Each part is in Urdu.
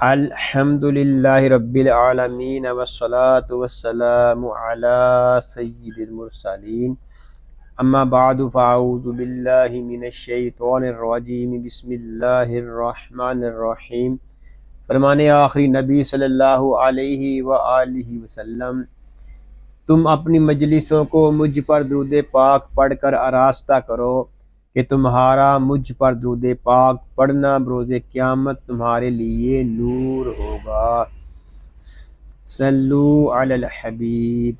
الحمد للہ رب العالمین والصلاة والسلام علی سید المرسلین اما بعد فاعوذ باللہ من الشیطان الرجیم بسم اللہ الرحمن الرحیم۔ فرمان آخری نبی صلی اللہ علیہ وآلہ وسلم، تم اپنی مجلسوں کو مجھ پر درود پاک پڑھ کر آراستہ کرو کہ تمہارا مجھ پر درود پاک پڑھنا بروز قیامت تمہارے لیے نور ہوگا۔ صلو علی الحبیب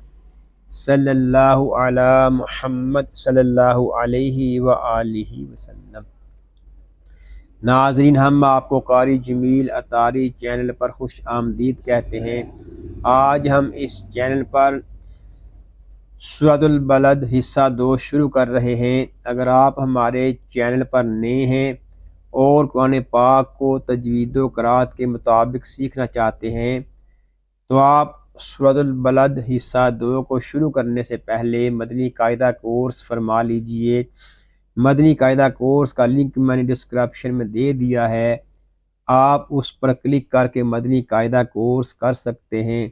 صلی اللہ علی محمد صلی اللہ علیہ وآلہ وسلم۔ ناظرین، ہم آپ کو قاری جمیل اطاری چینل پر خوش آمدید کہتے ہیں۔ آج ہم اس چینل پر سورۃ البلد حصہ 2 شروع کر رہے ہیں۔ اگر آپ ہمارے چینل پر نئے ہیں اور قرآن پاک کو تجوید و قرات کے مطابق سیکھنا چاہتے ہیں تو آپ سورۃ البلد حصہ 2 کو شروع کرنے سے پہلے مدنی قاعدہ کورس فرما لیجئے۔ مدنی قاعدہ کورس کا لنک میں نے ڈسکرپشن میں دے دیا ہے، آپ اس پر کلک کر کے مدنی قاعدہ کورس کر سکتے ہیں۔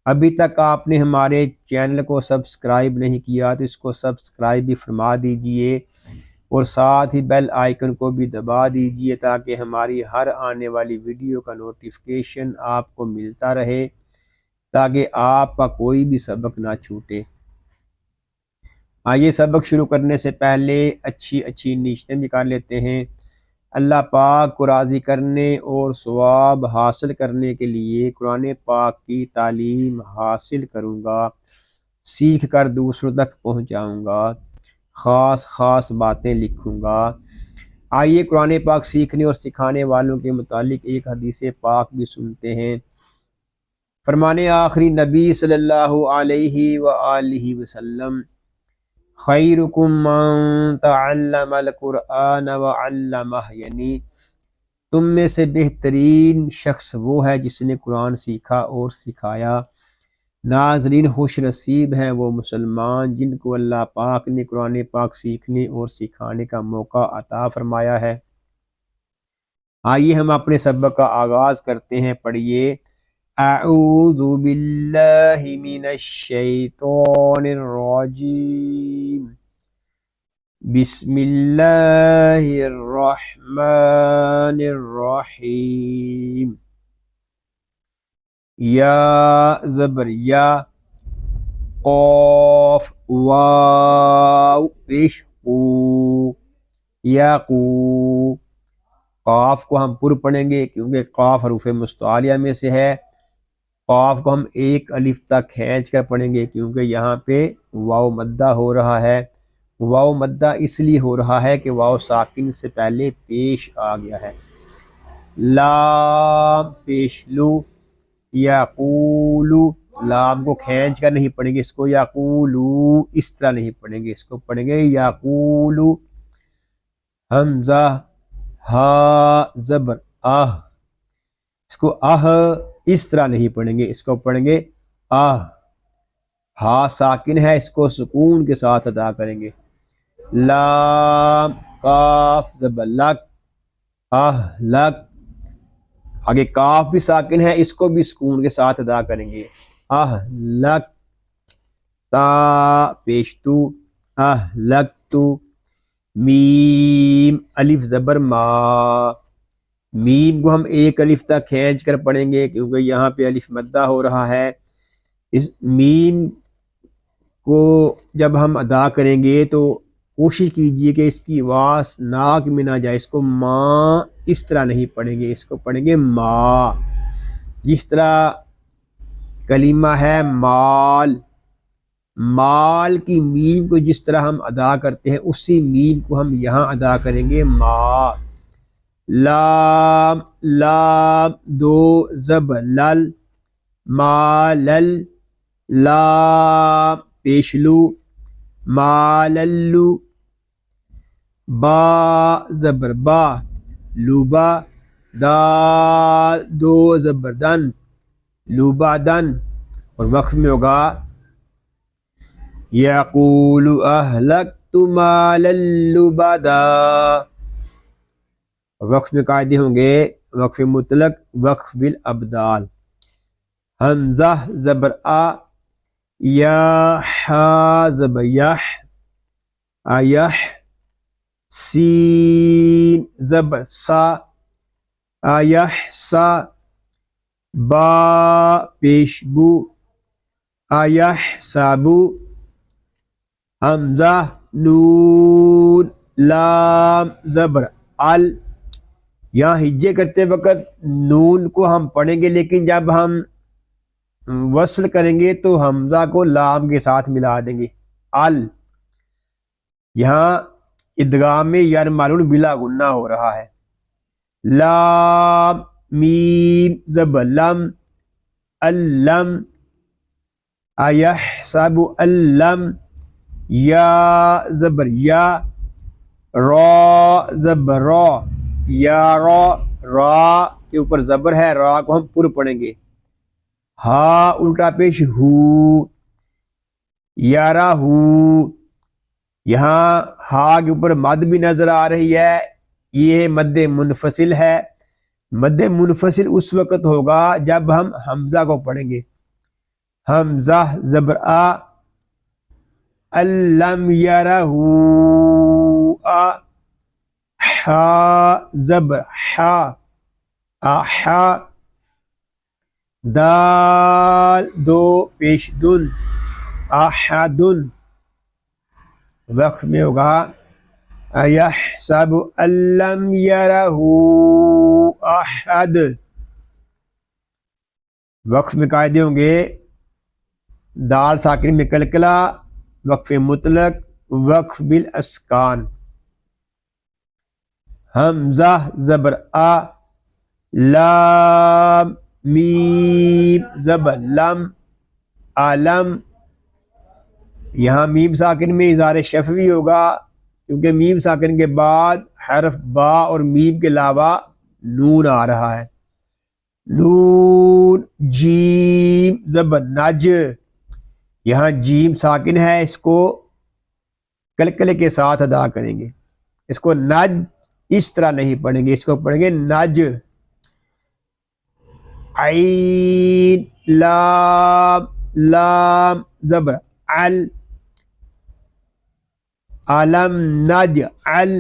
ابھی تک آپ نے ہمارے چینل کو سبسکرائب نہیں کیا تو اس کو سبسکرائب بھی فرما دیجئے اور ساتھ ہی بیل آئیکن کو بھی دبا دیجئے تاکہ ہماری ہر آنے والی ویڈیو کا نوٹیفیکیشن آپ کو ملتا رہے، تاکہ آپ کا کوئی بھی سبق نہ چھوٹے۔ آئیے سبق شروع کرنے سے پہلے اچھی نیتیں بھی کر لیتے ہیں۔ اللہ پاک کو راضی کرنے اور ثواب حاصل کرنے کے لیے قرآن پاک کی تعلیم حاصل کروں گا، سیکھ کر دوسروں تک پہنچاؤں گا، خاص باتیں لکھوں گا۔ آئیے قرآن پاک سیکھنے اور سکھانے والوں کے متعلق ایک حدیث پاک بھی سنتے ہیں۔ فرمان آخری نبی صلی اللہ علیہ وآلہ وسلم، خیرکم من تعلم القرآن وعلمہ، یعنی تم میں سے بہترین شخص وہ ہے جس نے قرآن سیکھا اور سکھایا۔ ناظرین، خوش نصیب ہیں وہ مسلمان جن کو اللہ پاک نے قرآن پاک سیکھنے اور سکھانے کا موقع عطا فرمایا ہے۔ آئیے ہم اپنے سبق کا آغاز کرتے ہیں۔ پڑھیے، اعوذ باللہ من الشیطان الرجیم، بسم اللہ الرحمن الرحیم۔ یا زبر یا، قاف واو پیش قو، یا قو۔ قاف کو ہم پر پڑھیں گے کیونکہ قاف حروف مستعلیہ میں سے ہے۔ قاف کو ہم ایک الف تک کھینچ کر پڑھیں گے کیونکہ یہاں پہ واو مدہ ہو رہا ہے۔ واو مدہ اس لیے ہو رہا ہے کہ واو ساکن سے پہلے پیش آ گیا ہے۔ لام پیش لو، یقولو، لام کو کھینچ کر نہیں پڑھیں گے، اس کو یقولو اس طرح نہیں پڑھیں گے، اس کو پڑھیں گے یقولو۔ حمزہ ہا زبر آہ، اس کو اس طرح نہیں پڑھیں گے، اس کو پڑھیں گے آہ۔ ہا ساکن ہے، اس کو سکون کے ساتھ ادا کریں گے۔ لام کاف زبر لک، لک۔ آگے کاف بھی ساکن ہے، اس کو بھی سکون کے ساتھ ادا کریں گے، لک۔ تا پیش تو، لک تو۔ میم الف زبر ما، میم کو ہم ایک الف تک کھینچ کر پڑھیں گے کیونکہ یہاں پہ الف مدہ ہو رہا ہے۔ اس میم کو جب ہم ادا کریں گے تو کوشش کیجئے کہ اس کی آواز ناک میں نہ جائے، اس کو ماں اس طرح نہیں پڑھیں گے، اس کو پڑھیں گے ماں۔ جس طرح کلمہ ہے مال، مال کی میم کو جس طرح ہم ادا کرتے ہیں اسی میم کو ہم یہاں ادا کریں گے ما۔ لام، لام دو زبر لل، مالل، لام پیشلو، ماللو۔ با زبر با، لوبا، دال دو زبر دن، لوبا دن۔ اور وقف میں ہوگا یقول اہلکت مالا لبدا، وقف میں قاعدے ہوں گے وقف مطلق وقف بالابدال. حمزہ زبر آ، یا حا زبر یح آیح، سین زبر سا آیح سا، با پیش بو آیح سابو، حمزہ نون لام زبر ال. یہاں ہجے کرتے وقت نون کو ہم پڑھیں گے، لیکن جب ہم وصل کریں گے تو حمزہ کو لام کے ساتھ ملا دیں گے. ال. یہاں ادغام یرملون بلا غنہ ہو رہا ہے. لام میم زبر لم الم ایحسب الم، یا زبر یا، را زبر را یا را، را کے اوپر زبر ہے، را کو ہم پر پڑھیں گے. ہا الٹا پیش ہو، یارا ہو. یہاں ہا کے اوپر مد بھی نظر آ رہی ہے، یہ مد منفصل ہے. مد منفصل اس وقت ہوگا جب ہم حمزہ کو پڑھیں گے. حمزہ زبر آ، الم یرہ آ، حا زبر حا آحا، دال دو پیش دن احدن. وقف میں ہوگا ایحسب ان لم یرہ احد. وقف میں قاعدے ہوں گے دال ساکن میں کلکلا، وقف مطلق، وقف بالاسکان. حمزہ زبر آ، لام میم زبر لم عالم. یہاں میم ساکن میں اظہار شفوی ہوگا کیونکہ میم ساکن کے بعد حرف با اور میم کے علاوہ نون آ رہا ہے. نون جیم زبر نج. یہاں جیم ساکن ہے، اس کو کلکلے کے ساتھ ادا کریں گے. اس کو نج اس طرح نہیں پڑھیں گے، اس کو پڑھیں گے نج. عین لام لام زبر ال، علم نج ال،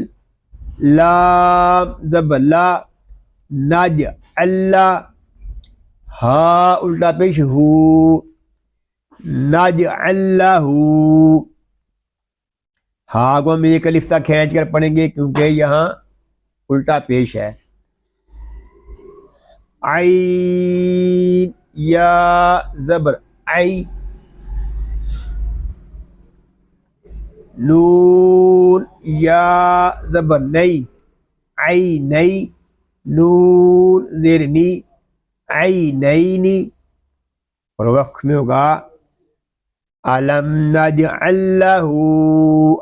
لام زبر لا نج اللہ. ہا الٹا پیش ہو، نج اللہ. ہا کو ہم ایک الف تک کھینچ کر پڑھیں گے کیونکہ یہاں الٹا پیش ہے. عین یا زبر ای، نون یا زبر نئی ای نئی، نون زیر نی ای نئی نی. اور وقف میں ہوگا علم نجعل لہ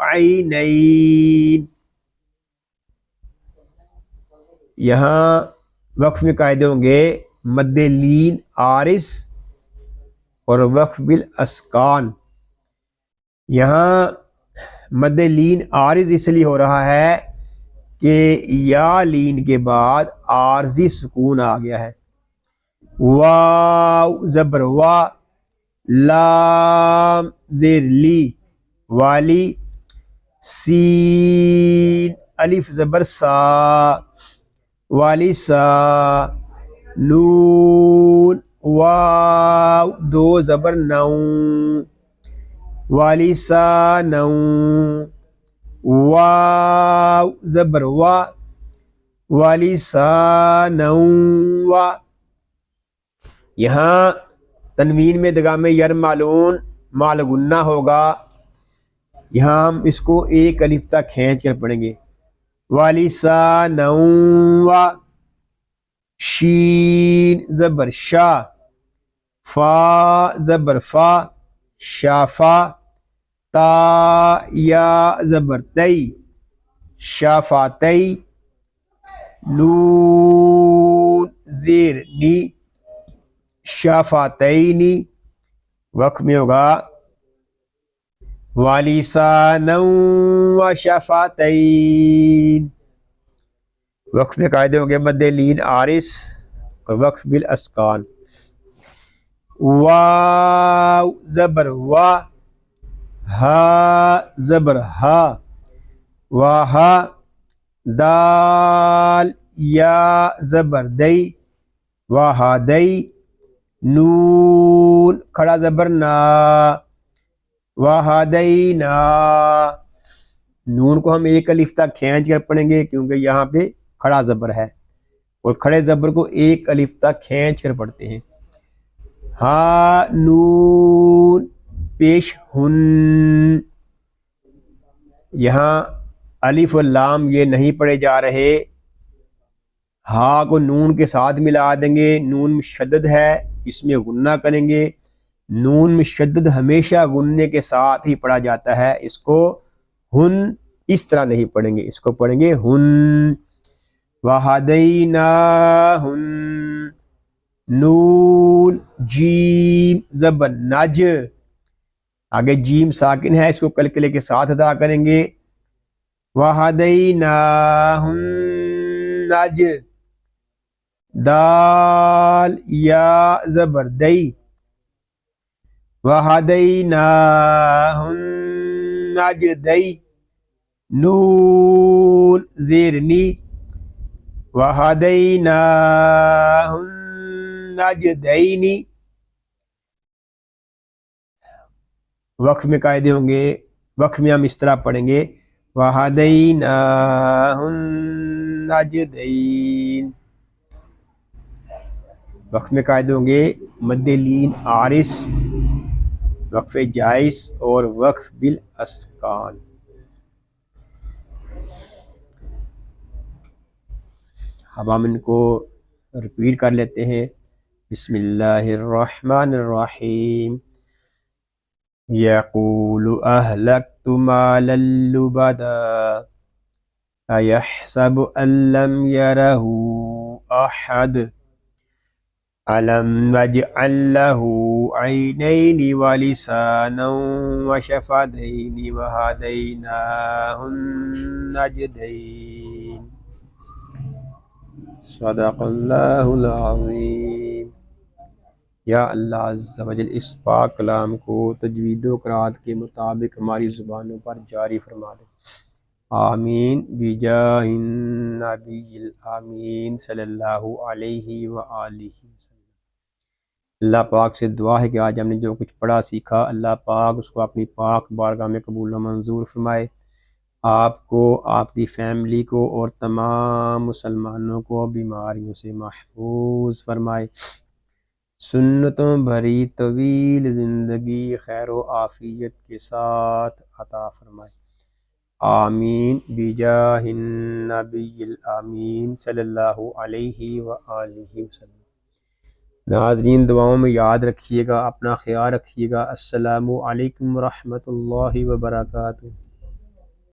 عینین. یہاں وقف میں قاعدے ہوں گے مد لین عارض اور وقف بالاسکان. یہاں مد لین عارض اس لیے ہو رہا ہے کہ یا لین کے بعد عارضی سکون آ گیا ہے. واو زبر وا، لام زیر لی والی، سین الف زبر سا والی سا، نون واو دو زبر نو والی سا نو، واو زبر وا والی سا نو وا. یہاں تنوین میں ادغام یرملون مال غنہ ہوگا. یہاں ہم اس کو ایک الف تک کھینچ کر پڑھیں گے. والی سا نو وا، شین زبر شا، فا زبر فا شافا، تا یا زبر تی شافاتی، نون زیر نی شافاتینی. وقف میں ہوگا وَلِسَانًا وَشَفَتَيْن. وقف میں قاعدے ہوں گے مد لین عارض اور وقف بالاسکان. واو زبر وا، ہا زبر ہا، واہا، دال یا زبر دئی، واہا دئی، نون کھڑا زبر نا، وہدینا. نون کو ہم ایک الف تک کھینچ کر پڑھیں گے کیونکہ یہاں پہ کھڑا زبر ہے اور کھڑے زبر کو ایک الف تک کھینچ کر پڑھتے ہیں. ہا نون پیش ہن، یہاں الف و لام یہ نہیں پڑھے جا رہے، ہا کو نون کے ساتھ ملا دیں گے. نون مشدد ہے، اس میں غنہ کریں گے. نون مشدد ہمیشہ غنے کے ساتھ ہی پڑھا جاتا ہے، اس کو ہن اس طرح نہیں پڑھیں گے، اس کو پڑھیں گے ہن. وَهَدَيْنَاهُ نون جیم زبر نج، آگے جیم ساکن ہے، اس کو کلکلے کے ساتھ ادا کریں گے. وَهَدَيْنَاهُ النَّجْ دال یا زبر دئی، وَهَدَيْنَاهُ النَّجْدَيْ نون زیر نی، وَهَدَيْنَاهُ النَّجْدَيْنِ. وقف میں قاعدے ہوں گے، وقف میں ہم اس طرح پڑھیں گے وَهَدَيْنَاهُ النَّجْدَيْنِ. وقف میں قاعدے ہوں گے مد لین عارض، وقف جائز اور وقف بالاسکان. اب ہم ان کو ریپیٹ کر لیتے ہیں. بسم اللہ الرحمن الرحیم. یقول اہلکت مالا لبدا ایحسب ان لم یرہ احد الم نجعل له عینین ولسانا وشفتین وہدیناہ النجدین. صدق اللہ العظیم. یا اللہ عز و جل اس پاک کلام کو تجوید و قرات کے مطابق ہماری زبانوں پر جاری فرما دے. آمین بجاہ النبی الامین صلی اللہ علیہ وآلہ وسلم. اللہ پاک سے دعا ہے کہ آج ہم نے جو کچھ پڑھا سیکھا، اللہ پاک اس کو اپنی پاک بارگاہ میں قبول و منظور فرمائے. آپ کو، آپ کی فیملی کو اور تمام مسلمانوں کو بیماریوں سے محفوظ فرمائے. سنتوں بھری طویل زندگی خیر و عافیت کے ساتھ عطا فرمائے. آمین بجاہ النبی الامین صلی اللہ علیہ وآلہ وسلم. ناظرین دعاؤں میں یاد رکھیے گا، اپنا خیال رکھیے گا. السلام علیکم ورحمۃ اللہ وبرکاتہ.